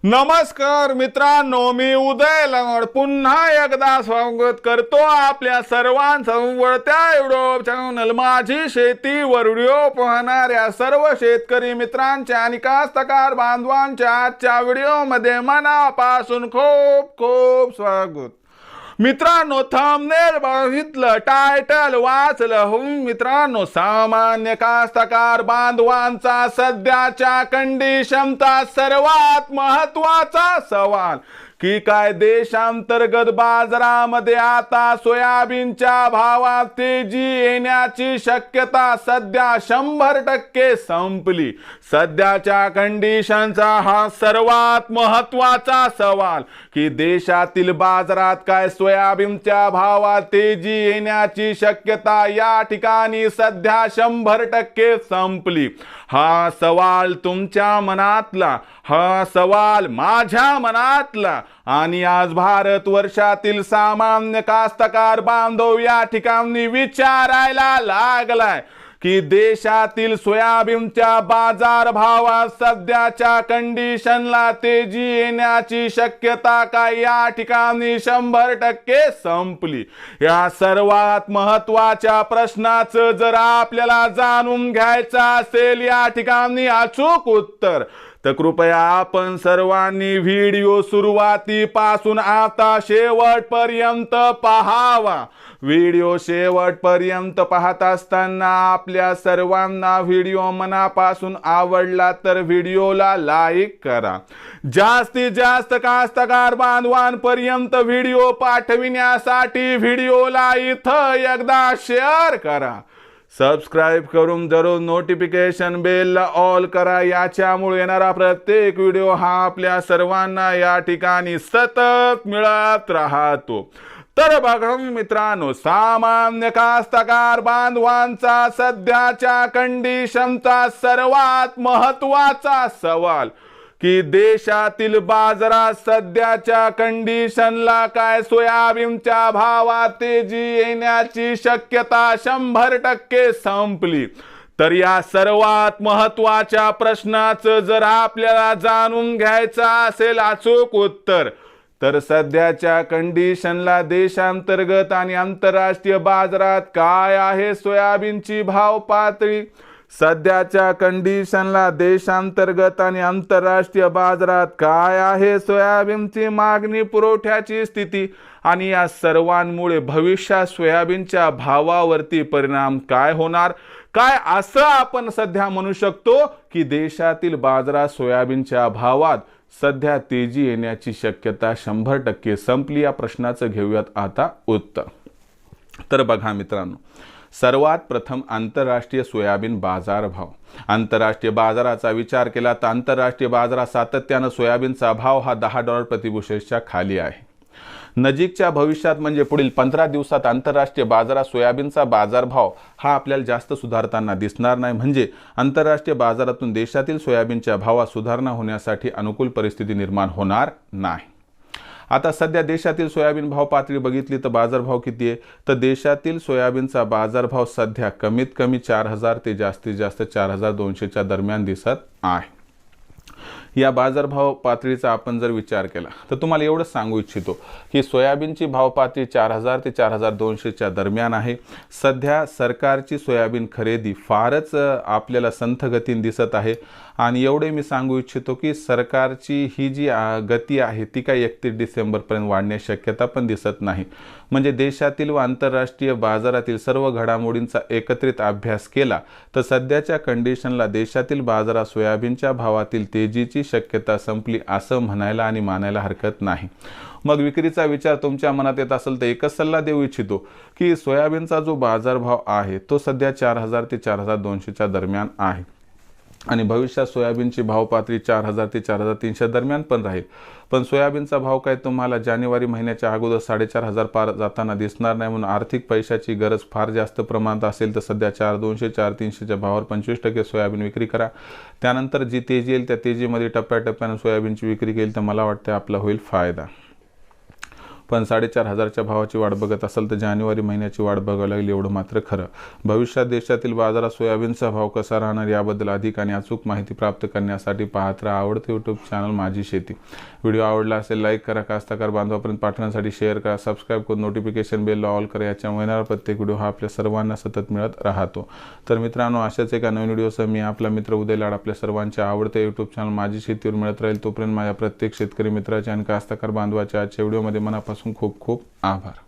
नमस्कार मित्रांनो, मी उदय लंगड पुन्हा एकदा स्वागत करतो आपल्या सर्वांचं वळत्या युट्यूब चॅनल माझी शेती वर व्हिडिओ पाहणाऱ्या सर्व शेतकरी मित्रांच्या आणि कास्तकार बांधवांच्या आजच्या व्हिडिओमध्ये मनापासून खूप खूप स्वागत। मित्रांनो, थंबनेल बघितलं, टायटल वाचलं हो मित्रांनो, सामान्य कास्तकार बांधवांचा सध्याच्या कंडिशनचा सर्वात महत्त्वाचा सवाल की काय देशांतर्गत बाजारामध्ये आता सोयाबीनच्या भावात तेजी येण्याची शक्यता सध्या 100% संपली। सध्याच्या कंडिशनचा हा सर्वात महत्त्वाचा सवाल की देशातील बाजारात काय सोयाबीनच्या भावात तेजी येण्याची शक्यता या ठिकाणी सध्या 100% संपली। हा सवाल तुमच्या मनातला, हा सवाल माझ्या मनातला आणि आज भारत वर्षातील सामान्य कास्तकार बांधव या ठिकाणी विचारायला लागलाय की देशातील सोयाबीनच्या बाजार भावात सध्याच्या कंडिशनला तेजी येण्याची शक्यता काय या ठिकाणी 100% संपली। या सर्वात महत्त्वाच्या प्रश्नाचं जर आपल्याला जाणून घ्यायचं असेल या ठिकाणी अचूक उत्तर, तर कृपया आपण सर्वांनी व्हिडिओ सुरुवातीपासून आता शेवटपर्यंत पाहावा। व्हिडिओ शेवटपर्यंत पाहत असताना आपल्या सर्वांना व्हिडिओ मनापासून आवडला तर व्हिडिओला लाईक करा। जास्तीत जास्त कास्तकार बांधवांपर्यंत व्हिडिओ पाठविण्यासाठी व्हिडिओला इथं एकदा शेअर करा। सबस्क्राइब करून जरूर नोटिफिकेशन बेलला ऑल करा, याच्यामुळे येणारा प्रत्येक व्हिडिओ हा आपल्या सर्वांना या ठिकाणी सतत मिळत राहतो। तर बघा मित्रांनो, सामान्य कास्तकार बांधवांचा सध्याच्या कंडिशनचा सर्वात महत्त्वाचा सवाल की देशातील बाजारात सध्याच्या कंडिशनला काय सोयाबीनच्या भावात तेजी येण्याची शक्यता 100% संपली। तर या सर्वात महत्त्वाच्या प्रश्नाचं जर आपल्याला जाणून घ्यायचं असेल अचूक उत्तर, तर सध्याच्या कंडिशनला देशांतर्गत आणि आंतरराष्ट्रीय बाजारात काय आहे सोयाबीनची भाव पातळी। सध्याच्या कंडिशनला देशांतर्गत आणि आंतरराष्ट्रीय बाजारात काय आहे सोयाबीनची मागणी पुरवठ्याची स्थिती आणि या सर्वांमुळे भविष्यात सोयाबीनच्या भावावरती परिणाम काय होणार, काय असं आपण सध्या म्हणू शकतो की देशातील बाजारात सोयाबीनच्या भावात सध्या तेजी येण्याची शक्यता 100% संपली। या प्रश्नाचं घेऊयात आता उत्तर। तर बघा मित्रांनो, सर्वात प्रथम आंतरराष्ट्रीय सोयाबीन बाजार भाव। आंतरराष्ट्रीय बाजाराचा विचार केला तर आंतरराष्ट्रीय बाजारात सातत्याने सोयाबीनचा भाव हा $10 प्रतिबुशेलच्या खाली आहे। नजीकच्या भविष्यात म्हणजे पुढील 15 दिवसात आंतरराष्ट्रीय बाजारात सोयाबीनचा बाजारभाव हा आपल्याला जास्त सुधारताना दिसणार नाही, म्हणजे आंतरराष्ट्रीय बाजारातून देशातील सोयाबीनच्या भावात सुधारणा होण्यासाठी अनुकूल परिस्थिती निर्माण होणार नाही। आता सध्या देशातील सोयाबीन भाव पातळी बघितली तर बाजारभाव किती आहे, तर देशातील सोयाबीनचा बाजारभाव सध्या कमीत कमी 4000 ते जास्तीत जास्त 4200च्या दरम्यान दिसत आहे। या बाजारभाव पातळीचा आपण जर विचार केला तर तुम्हाला एवढंच सांगू इच्छितो की सोयाबीनची भाव पातळी 4000 ते 4200च्या दरम्यान आहे। सध्या सरकारची सोयाबीन खरेदी फारच आपल्याला संथ गतीने दिसत आहे आणि एवढे मी सांगू इच्छितो की सरकारची ही जी गती आहे ती काही 31 डिसेंबरपर्यंत वाढण्याची शक्यता पण दिसत नाही। म्हणजे देशातील व आंतरराष्ट्रीय बाजारातील सर्व घडामोडींचा एकत्रित अभ्यास केला तर सध्याच्या कंडिशनला देशातील बाजारात सोयाबीनच्या भावातील तेजीची शक्यता संपली असं म्हणायला आणि मानायला हरकत नाही। मग विक्रीचा विचार तुमच्या मनात येत असेल तर एकच सल्ला देऊ इच्छितो की सोयाबीनचा जो बाजारभाव आहे तो सध्या 4000 ते 4200च्या दरम्यान आहे आणि भविष्यात सोयाबीनची भाव पातळी 4000 ते 4300 दरम्यान पण राहील। पण सोयाबीनचा भाव काय तुम्हाला जानेवारी महिन्याच्या अगोदर 4500 पार जाताना दिसणार नाही, म्हणून आर्थिक पैशाची गरज फार जास्त प्रमाणात असेल तर सध्या 4200 4300च्या भावावर 25% सोयाबीन विक्री करा। त्यानंतर जी तेजी येईल त्या तेजीमध्ये टप्प्याटप्प्याने सोयाबीनची विक्री केली तर मला वाटतं आपला होईल फायदा। पण 4,500च्या भावाची वाट बघत असाल तर जानेवारी महिन्याची वाट बघावी लागेल एवढं मात्र खरं। भविष्यात देशातील बाजारात सोयाबीनचा भाव कसा राहणार याबद्दल अधिक आणि अचूक माहिती प्राप्त करण्यासाठी पाहत राहा आवडते यूट्यूब चॅनल माझी शेती। व्हिडिओ आवडला असेल लाईक करा, कास्तकार बांधवापर्यंत पाठवण्यासाठी शेअर करा, सबस्क्राईब करून नोटिफिकेशन बेल ऑल करा। याच्यामुळे येणारा प्रत्येक व्हिडिओ हा आपल्या सर्वांना सतत मिळत राहतो। तर मित्रांनो, अशाच एका नवीन व्हिडिओसह मी आपला मित्र उदय लाड आपल्या सर्वांच्या आवडते यूट्यूब चॅनल माझी शेतीवर मिळत राहील। तोपर्यंत माझ्या प्रत्येक शेतकरी मित्राचे आणि कास्तकार बांधवाच्या आजच्या व्हिडिओमध्ये मनापासून खूप खूप आभार।